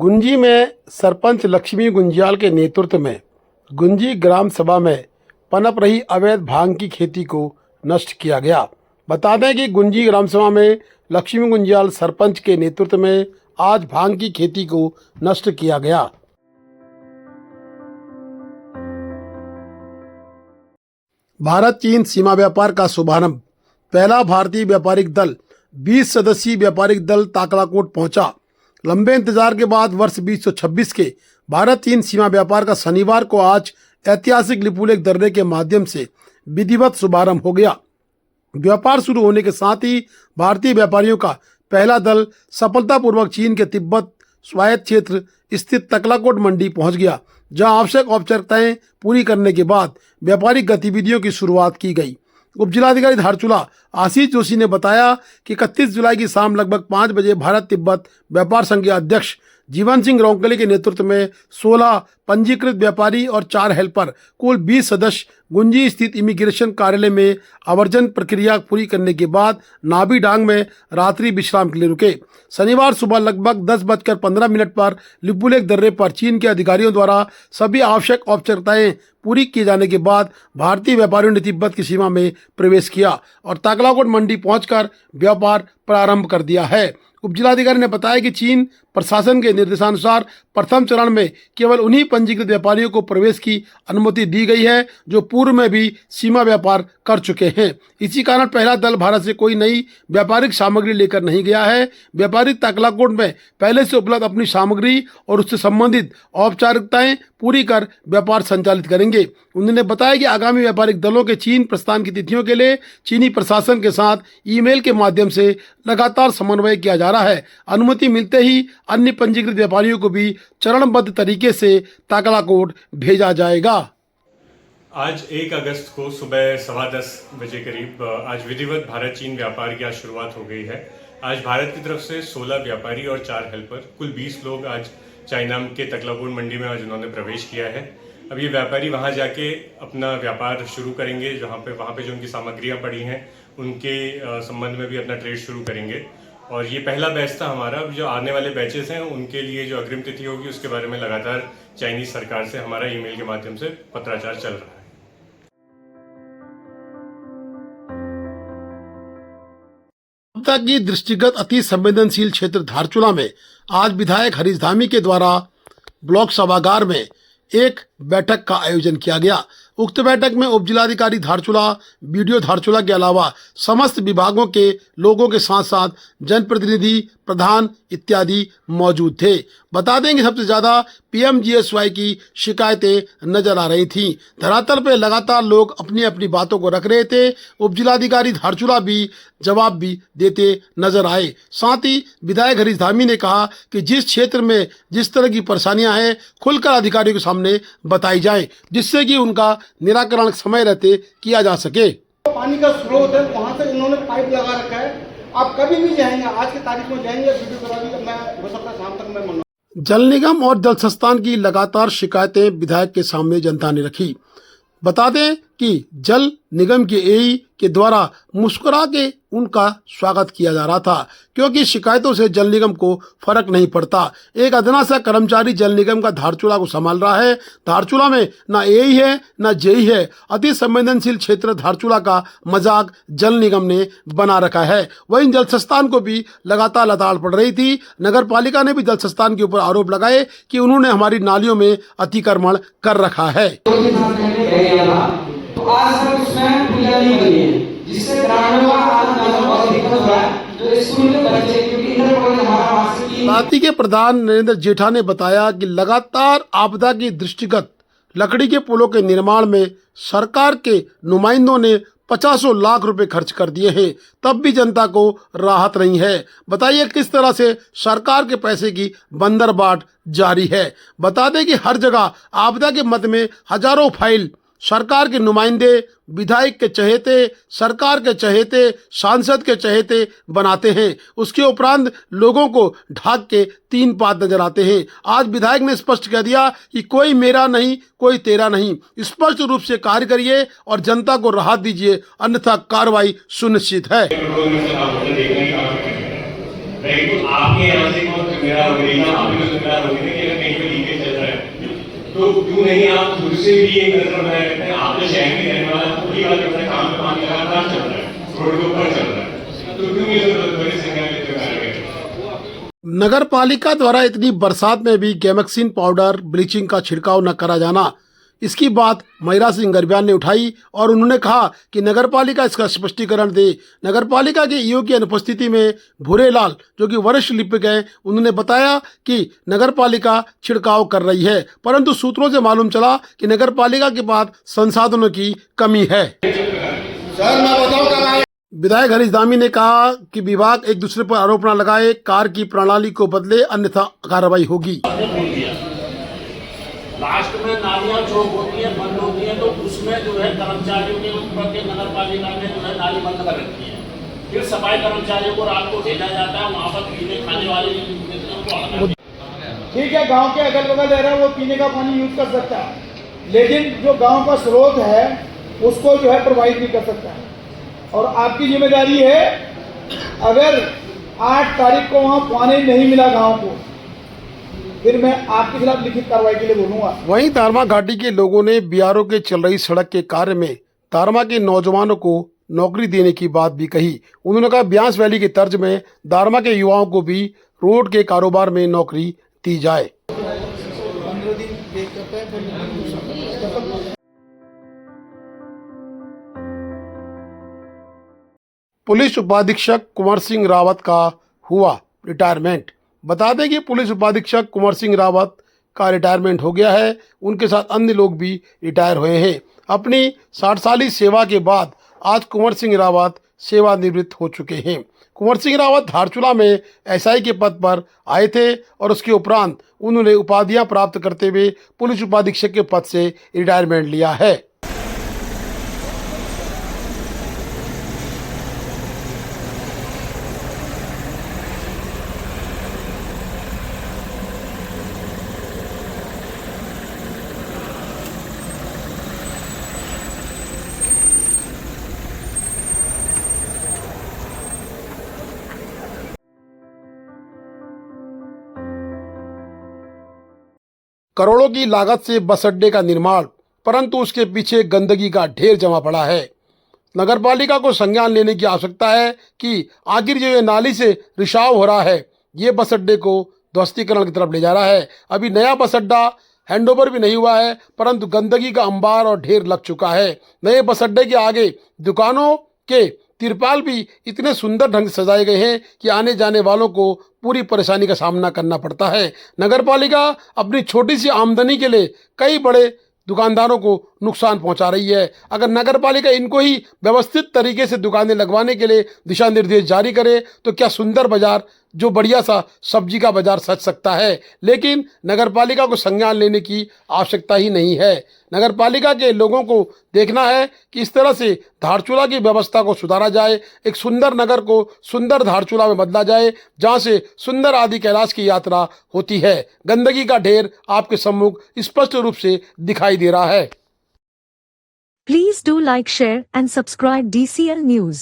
गुंजी में सरपंच लक्ष्मी गुंजियाल के नेतृत्व में गुंजी ग्राम सभा में पनप रही अवैध भांग की खेती को नष्ट किया गया। बता दें कि गुंजी ग्राम सभा में लक्ष्मी गुंजियाल सरपंच के नेतृत्व में आज भांग की खेती को नष्ट किया गया। भारत चीन सीमा व्यापार का शुभारंभ। पहला भारतीय व्यापारिक दल 20 सदस्यीय व्यापारिक दल ताकलाकोट पहुंचा। लंबे इंतजार के बाद वर्ष 2026 के भारत चीन सीमा व्यापार का शनिवार को आज ऐतिहासिक लिपुलेख दर्रे के माध्यम से विधिवत शुभारंभ हो गया। व्यापार शुरू होने के साथ ही भारतीय व्यापारियों का पहला दल सफलतापूर्वक चीन के तिब्बत स्वायत्त क्षेत्र स्थित तकलाकोट मंडी पहुंच गया, जहां आवश्यक औपचारिकताएं पूरी करने के बाद व्यापारिक गतिविधियों की शुरुआत की गई। उपजिलाधिकारी धारचूला आशीष जोशी ने बताया कि 31 जुलाई की शाम लगभग 5 बजे भारत तिब्बत व्यापार संघ के अध्यक्ष जीवन सिंह रोंकले के नेतृत्व में 16 पंजीकृत व्यापारी और 4 हेल्पर कुल 20 सदस्य गुंजी स्थित इमिग्रेशन कार्यालय में आवर्जन प्रक्रिया पूरी करने के बाद नाभी डांग में रात्रि विश्राम के लिए रुके। शनिवार सुबह लगभग 10:15 पर लिपुलेख दर्रे पर चीन के अधिकारियों द्वारा सभी आवश्यक औपचारिकताएं पूरी किए जाने के बाद भारतीय व्यापारियों ने तिब्बत की सीमा में प्रवेश किया और ताकलाकोट मंडी पहुंचकर व्यापार प्रारंभ कर दिया है। उपजिलाधिकारी ने बताया कि चीन प्रशासन के निर्देशानुसार प्रथम चरण में केवल उन्हीं पंजीकृत व्यापारियों को प्रवेश की अनुमति दी गई है जो पूर्व में भी सीमा व्यापार कर चुके हैं। इसी कारण पहला दल भारत से कोई नई व्यापारिक सामग्री लेकर नहीं गया है। व्यापारी ताकलाकोट में पहले से उपलब्ध अपनी सामग्री और उससे संबंधित औपचारिकताएं पूरी कर व्यापार संचालित करेंगे। उन्होंने बताया कि आगामी व्यापारिक दलों के चीन प्रस्थान की तिथियों के लिए चीनी प्रशासन के साथ ईमेल के माध्यम से लगातार समन्वय किया जा रहा है। अनुमति मिलते ही अन्य पंजीकृत व्यापारियों को भी चरणबद्ध तरीके से ताकलाकोट भेजा जाएगा। आज 1 अगस्त को सुबह 10:15 बजे करीब आज विधिवत भारत चीन व्यापार की आज शुरुआत हो गई है। आज भारत की तरफ से 16 व्यापारी और 4 हेल्पर कुल 20 लोग आज चाइना के तकलाकोट मंडी में आज उन्होंने प्रवेश किया है। अब ये व्यापारी वहाँ जाके अपना व्यापार शुरू करेंगे, वहाँ पे जो उनकी सामग्रियाँ पड़ी हैं उनके संबंध में भी अपना ट्रेड शुरू करेंगे। और ये पहला बैच था हमारा। अब जो आने वाले बैचेस हैं उनके लिए जो अग्रिम तिथि होगी उसके बारे में लगातार चाइनीज सरकार से हमारा ईमेल के माध्यम से पत्राचार चल रहा है। आपदा की दृष्टिगत अति संवेदनशील क्षेत्र धारचूला में आज विधायक हरीश धामी के द्वारा ब्लॉक सभागार में एक बैठक का आयोजन किया गया। उक्त बैठक में उपजिलाधिकारी धारचूला, बीडीओ धारचूला के अलावा समस्त विभागों के लोगों के साथ साथ जनप्रतिनिधि, प्रधान इत्यादि मौजूद थे। बता दें कि सबसे ज़्यादा पीएमजीएसवाई की शिकायतें नजर आ रही थीं। धरातल पर लगातार लोग अपनी अपनी बातों को रख रहे थे। उपजिलाधिकारी धारचूला भी जवाब भी देते नजर आए। साथ ही विधायक हरीश धामी ने कहा कि जिस क्षेत्र में जिस तरह की परेशानियां हैं खुलकर अधिकारियों के सामने बताई जाएं, जिससे कि उनका निराकरण समय रहते किया जा सके। पानी का स्रोत है, वहाँ से इन्होंने पाइप लगा रखा है। आप कभी भी जाएंगे, आज की तारीख में जाएंगे, वीडियो करा दी, मैं हो सकता है शाम तक मैं मना। जल निगम और जल संस्थान की लगातार शिकायतें विधायक के सामने जनता ने रखी। बता दें कि जल निगम के एई के द्वारा मुस्कुरा के उनका स्वागत किया जा रहा था, क्योंकि शिकायतों से जल निगम को फर्क नहीं पड़ता। एक अदना सा कर्मचारी जल निगम का धारचूला को संभाल रहा है। धारचूला में ना एई है ना जेई है। अति संवेदनशील क्षेत्र धारचूला का मजाक जल निगम ने बना रखा है। वहीं जल संस्थान को भी लगातार लताड़ पड़ रही थी। नगर पालिका ने भी जल संस्थान के ऊपर आरोप लगाए कि उन्होंने हमारी नालियों में अतिक्रमण कर रखा है। आज हम उसमें पुलिया नहीं बनी है, जिससे ग्रामीणों का आज बहुत दिक्कत हो रहा है। जो स्कूल में बच्चे, क्योंकि इधर कॉलेज हमारा वहाँ से पार्टी के प्रधान नरेंद्र जेठा ने बताया कि लगातार आपदा की दृष्टिगत लकड़ी के पुलों के निर्माण में सरकार के नुमाइंदों ने 50 लाख रुपए खर्च कर दिए हैं, तब भी जनता को राहत नहीं है। बताइए किस तरह से सरकार के पैसे की बंदरबाट जारी है। बता दें कि हर जगह आपदा के मद में हजारों फाइल सरकार के नुमाइंदे, विधायक के चहेते, सरकार के चहेते, सांसद के चहेते बनाते हैं। उसके उपरांत लोगों को ढाक के 3 पात नजर आते हैं। आज विधायक ने स्पष्ट कह दिया कि कोई मेरा नहीं, कोई तेरा नहीं। स्पष्ट रूप से कार्य करिए और जनता को राहत दीजिए, अन्यथा कार्रवाई सुनिश्चित है। राइट, तो आपके यहाँ से कौन जिम्मेदार हो गई ना, आप भी तो जिम्मेदार हो गए कि अगर कहीं पे लीकेज चल रहा है तो क्यों नहीं आप खुद से भी एक नजर बनाए रखते हैं। आप तो शहर में रहने वाला, पूरी बात अपने काम पे पानी लगातार चल रहा है, रोड के ऊपर चल रहा है, तो क्यों ये जरूरत बड़ी संख्या में जिम्मेदार है। नगर पालिका द्वारा इतनी बरसात में भी गैमेक्सिन पाउडर ब्लीचिंग का छिड़काव न करा जाना, इसकी बात महिला सिंह गरब्याल ने उठाई और उन्होंने कहा कि नगर पालिका इसका स्पष्टीकरण दे। नगर पालिका के ईओ की अनुपस्थिति में भूरेलाल जो कि वरिष्ठ लिपिक हैं, उन्होंने बताया कि नगर पालिका छिड़काव कर रही है, परंतु सूत्रों से मालूम चला कि नगर पालिका के पास संसाधनों की कमी है। सर मैं बताऊं कब विधायक हरीश धामी ने कहा कि विभाग एक दूसरे पर आरोप न लगाए, कार की प्रणाली को बदले, अन्यथा कार्रवाई होगी। लास्ट में नालियां चौक होती है, बंद होती है, तो उसमें जो है कर्मचारियों के ऊपर के नगर पालिका ने जो है नाली बंद कर रखी है। फिर सफाई कर्मचारियों को रात को भेजा जाता है, वहाँ पर पीने खाने वाले को। ठीक है, गांव के अगल बगल रह रहा है वो पीने का पानी यूज कर सकता है, लेकिन जो गांव का स्रोत है उसको जो है प्रोवाइड नहीं कर सकता है। और आपकी जिम्मेदारी है, अगर 8 तारीख को वहाँ पानी नहीं मिला गांव को, फिर मैं आपके खिलाफ लिखित कार्रवाई के लिए बोलूंगा। वहीं दारमा घाटी के लोगों ने बीआरओ के चल रही सड़क के कार्य में दारमा के नौजवानों को नौकरी देने की बात भी कही। उन्होंने कहा ब्यास वैली के तर्ज में दारमा के युवाओं को भी रोड के कारोबार में नौकरी दी जाए। पुलिस उपाधीक्षक कुंवर सिंह रावत का हुआ रिटायरमेंट। बता दें कि पुलिस उपाधीक्षक कुंवर सिंह रावत का रिटायरमेंट हो गया है। उनके साथ अन्य लोग भी रिटायर हुए हैं। अपनी 60 साली सेवा के बाद आज कुंवर सिंह रावत सेवानिवृत्त हो चुके हैं। कुंवर सिंह रावत धारचूला में एसआई के पद पर आए थे और उसके उपरांत उन्होंने उपाधियां प्राप्त करते हुए पुलिस उपाधीक्षक के पद से रिटायरमेंट लिया है। करोड़ों की लागत से बस अड्डे का निर्माण, परंतु उसके पीछे गंदगी का ढेर जमा पड़ा है। नगरपालिका को संज्ञान लेने की आवश्यकता है कि आखिर जो ये नाली से रिसाव हो रहा है, ये बस अड्डे को ध्वस्तीकरण की तरफ ले जा रहा है। अभी नया बस अड्डा हैंडओवर भी नहीं हुआ है, परंतु गंदगी का अंबार और ढेर लग चुका है। नए बस अड्डे के आगे दुकानों के तिरपाल भी इतने सुंदर ढंग से सजाए गए हैं कि आने जाने वालों को पूरी परेशानी का सामना करना पड़ता है। नगरपालिका अपनी छोटी सी आमदनी के लिए कई बड़े दुकानदारों को नुकसान पहुंचा रही है। अगर नगरपालिका इनको ही व्यवस्थित तरीके से दुकानें लगवाने के लिए दिशा निर्देश जारी करे तो क्या सुंदर बाजार, जो बढ़िया सा सब्जी का बाजार सज सकता है। लेकिन नगरपालिका को संज्ञान लेने की आवश्यकता ही नहीं है। नगरपालिका के लोगों को देखना है कि इस तरह से धारचूला की व्यवस्था को सुधारा जाए, एक सुंदर नगर को सुंदर धारचूला में बदला जाए, जहां से सुंदर आदि कैलाश की यात्रा होती है। गंदगी का ढेर आपके सम्मुख स्पष्ट रूप से दिखाई दे रहा है। Please do like, share and subscribe DCL News.